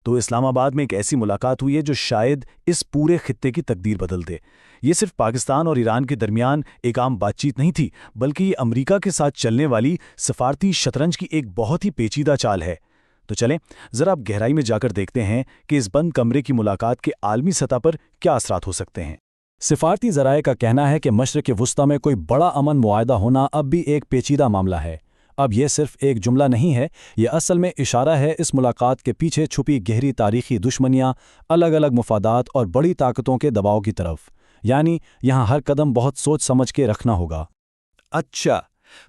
تو اسلام آباد میں ایک ایسی ملاقات ہوئی ہے جو شاید اس پورے خطے کی تقدیر بدل دے۔ یہ صرف پاکستان اور ایران کے درمیان ایک عام بات چیت نہیں تھی، بلکہ یہ امریکہ کے ساتھ چلنے والی سفارتی شطرنج کی ایک بہت ہی پیچیدہ چال ہے۔ تو چلیں ذرا آپ گہرائی میں جا کر دیکھتے ہیں کہ اس بند کمرے کی ملاقات کے عالمی سطح پر کیا اثرات ہو سکتے ہیں۔ سفارتی ذرائع کا کہنا ہے کہ مشرق وسطیٰ میں کوئی بڑا امن معاہدہ ہونا اب بھی ایک پیچیدہ معاملہ ہے۔ اب یہ صرف ایک جملہ نہیں ہے، یہ اصل میں اشارہ ہے اس ملاقات کے پیچھے چھپی گہری تاریخی دشمنیاں، الگ الگ مفادات اور بڑی طاقتوں کے دباؤ کی طرف۔ یعنی یہاں ہر قدم بہت سوچ سمجھ کے رکھنا ہوگا۔ اچھا،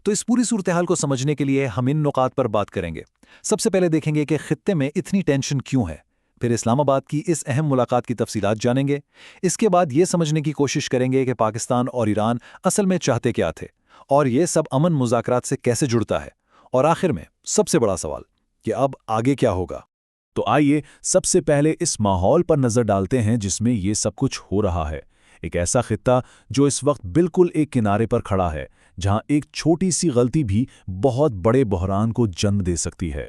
تو اس پوری صورتحال کو سمجھنے کے لیے ہم ان نکات پر بات کریں گے۔ سب سے پہلے دیکھیں گے کہ خطے میں اتنی ٹینشن کیوں ہے، پھر اسلام آباد کی اس اہم ملاقات کی تفصیلات جانیں گے۔ اس کے بعد یہ سمجھنے کی کوشش کریں گے کہ پاکستان اور ایران اصل میں چاہتے کیا تھے، اور یہ سب امن مذاکرات سے کیسے جڑتا ہے، اور آخر میں سب سے بڑا سوال کہ اب آگے کیا ہوگا۔ تو آئیے سب سے پہلے اس ماحول پر نظر ڈالتے ہیں جس میں یہ سب کچھ ہو رہا ہے۔ ایک ایسا خطہ جو اس وقت بالکل ایک کنارے پر کھڑا ہے، جہاں ایک چھوٹی سی غلطی بھی بہت بڑے بحران کو جنم دے سکتی ہے۔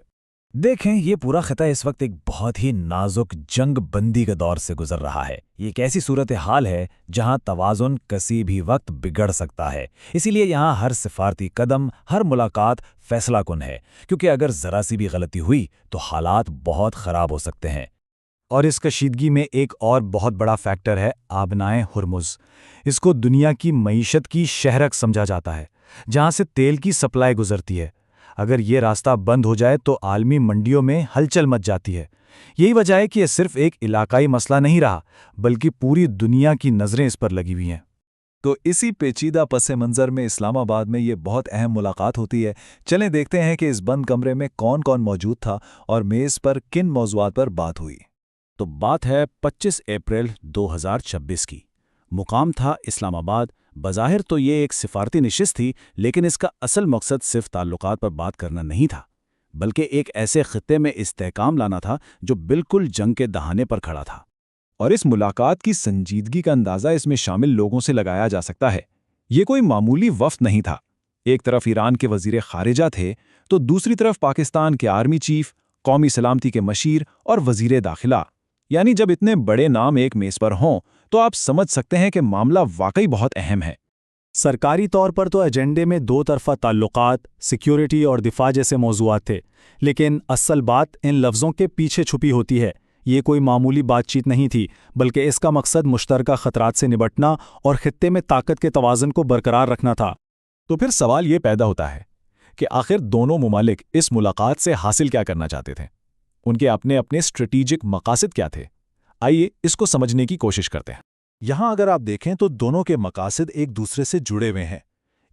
دیکھیں، یہ پورا خطہ اس وقت ایک بہت ہی نازک جنگ بندی کے دور سے گزر رہا ہے۔ یہ ایک ایسی صورتحال ہے جہاں توازن کسی بھی وقت بگڑ سکتا ہے۔ اسی لیے یہاں ہر سفارتی قدم، ہر ملاقات فیصلہ کن ہے، کیونکہ اگر ذرا سی بھی غلطی ہوئی تو حالات بہت خراب ہو سکتے ہیں۔ اور اس کشیدگی میں ایک اور بہت بڑا فیکٹر ہے آبنائے ہرمز۔ اس کو دنیا کی معیشت کی شہرک سمجھا جاتا ہے، جہاں سے تیل کی سپلائی گزرتی ہے۔ اگر یہ راستہ بند ہو جائے تو عالمی منڈیوں میں ہلچل مچ جاتی ہے۔ یہی وجہ ہے کہ یہ صرف ایک علاقائی مسئلہ نہیں رہا، بلکہ پوری دنیا کی نظریں اس پر لگی ہوئی ہیں۔ تو اسی پیچیدہ پس منظر میں اسلام آباد میں یہ بہت اہم ملاقات ہوتی ہے۔ چلیں دیکھتے ہیں کہ اس بند کمرے میں کون کون موجود تھا اور میز پر کن موضوعات پر بات ہوئی۔ تو بات ہے 25 اپریل 2026 کی۔ مقام تھا اسلام آباد۔ بظاہر تو یہ ایک سفارتی نشست تھی، لیکن اس کا اصل مقصد صرف تعلقات پر بات کرنا نہیں تھا، بلکہ ایک ایسے خطے میں استحکام لانا تھا جو بالکل جنگ کے دہانے پر کھڑا تھا۔ اور اس ملاقات کی سنجیدگی کا اندازہ اس میں شامل لوگوں سے لگایا جا سکتا ہے۔ یہ کوئی معمولی وفد نہیں تھا۔ ایک طرف ایران کے وزیر خارجہ تھے، تو دوسری طرف پاکستان کے آرمی چیف، قومی سلامتی کے مشیر اور وزیر داخلہ۔ یعنی جب اتنے بڑے نام ایک میز پر ہوں تو آپ سمجھ سکتے ہیں کہ معاملہ واقعی بہت اہم ہے۔ سرکاری طور پر تو ایجنڈے میں دو طرفہ تعلقات، سیکیورٹی اور دفاع جیسے موضوعات تھے، لیکن اصل بات ان لفظوں کے پیچھے چھپی ہوتی ہے۔ یہ کوئی معمولی بات چیت نہیں تھی، بلکہ اس کا مقصد مشترکہ خطرات سے نمٹنا اور خطے میں طاقت کے توازن کو برقرار رکھنا تھا۔ تو پھر سوال یہ پیدا ہوتا ہے کہ آخر دونوں ممالک اس ملاقات سے حاصل کیا کرنا چاہتے تھے؟ ان کے اپنے اپنے اسٹریٹیجک مقاصد کیا تھے؟ آئیے اس کو سمجھنے کی کوشش کرتے ہیں۔ یہاں اگر آپ دیکھیں تو دونوں کے مقاصد ایک دوسرے سے جڑے ہوئے ہیں۔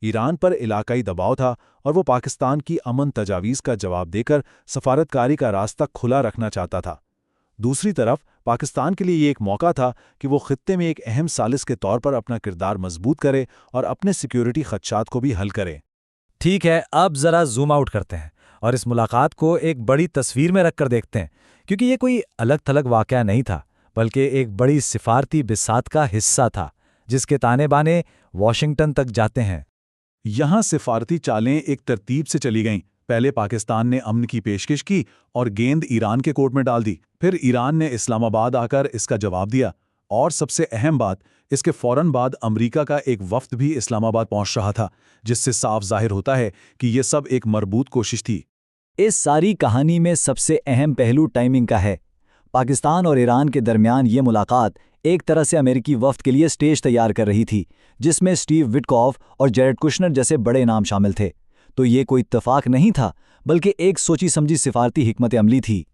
ایران پر علاقائی دباؤ تھا اور وہ پاکستان کی امن تجاویز کا جواب دے کر سفارتکاری کا راستہ کھلا رکھنا چاہتا تھا۔ دوسری طرف پاکستان کے لیے یہ ایک موقع تھا کہ وہ خطے میں ایک اہم ثالث کے طور پر اپنا کردار مضبوط کرے اور اپنے سیکیورٹی خدشات کو بھی حل کرے۔ ٹھیک ہے، اب ذرا زوم آؤٹ کرتے ہیں اور اس ملاقات کو ایک بڑی تصویر میں رکھ کر دیکھتے ہیں، کیونکہ یہ کوئی الگ تھلگ واقعہ نہیں تھا، بلکہ ایک بڑی سفارتی بساط کا حصہ تھا جس کے تانے بانے واشنگٹن تک جاتے ہیں۔ یہاں سفارتی چالیں ایک ترتیب سے چلی گئیں۔ پہلے پاکستان نے امن کی پیشکش کی اور گیند ایران کے کورٹ میں ڈال دی، پھر ایران نے اسلام آباد آ کر اس کا جواب دیا، اور سب سے اہم بات، اس کے فوراً بعد امریکہ کا ایک وفد بھی اسلام آباد پہنچ رہا تھا، جس سے صاف ظاہر ہوتا ہے کہ یہ سب ایک مربوط کوشش تھی۔ اس ساری کہانی میں سب سے اہم پہلو ٹائمنگ کا ہے۔ پاکستان اور ایران کے درمیان یہ ملاقات ایک طرح سے امریکی وفد کے لیے سٹیج تیار کر رہی تھی، جس میں سٹیو وٹکوف اور جیرڈ کشنر جیسے بڑے نام شامل تھے۔ تو یہ کوئی اتفاق نہیں تھا، بلکہ ایک سوچی سمجھی سفارتی حکمت عملی تھی۔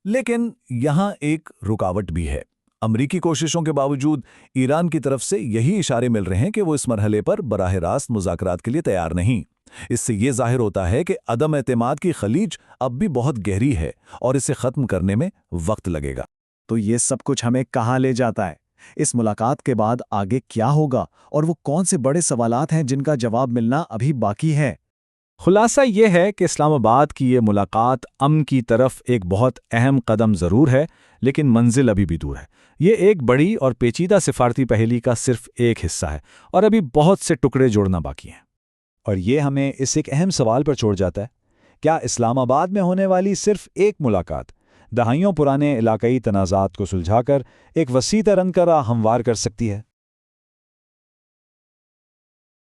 لیکن یہاں ایک رکاوٹ بھی ہے۔ امریکی کوششوں کے باوجود ایران کی طرف سے یہی اشارے مل رہے ہیں کہ وہ اس مرحلے پر براہ راست مذاکرات کے لیے تیار نہیں۔ اس سے یہ ظاہر ہوتا ہے کہ عدم اعتماد کی خلیج اب بھی بہت گہری ہے اور اسے ختم کرنے میں وقت لگے گا۔ تو یہ سب کچھ ہمیں کہاں لے جاتا ہے؟ اس ملاقات کے بعد آگے کیا ہوگا اور وہ کون سے بڑے سوالات ہیں جن کا جواب ملنا ابھی باقی ہے؟ خلاصہ یہ ہے کہ اسلام آباد کی یہ ملاقات امن کی طرف ایک بہت اہم قدم ضرور ہے، لیکن منزل ابھی بھی دور ہے۔ یہ ایک بڑی اور پیچیدہ سفارتی پہیلی کا صرف ایک حصہ ہے اور ابھی بہت سے ٹکڑے جوڑنا باقی ہیں۔ اور یہ ہمیں اس ایک اہم سوال پر چھوڑ جاتا ہے، کیا اسلام آباد میں ہونے والی صرف ایک ملاقات دہائیوں پرانے علاقائی تنازعات کو سلجھا کر ایک وسیع رنگ کا راہ ہموار کر سکتی ہے۔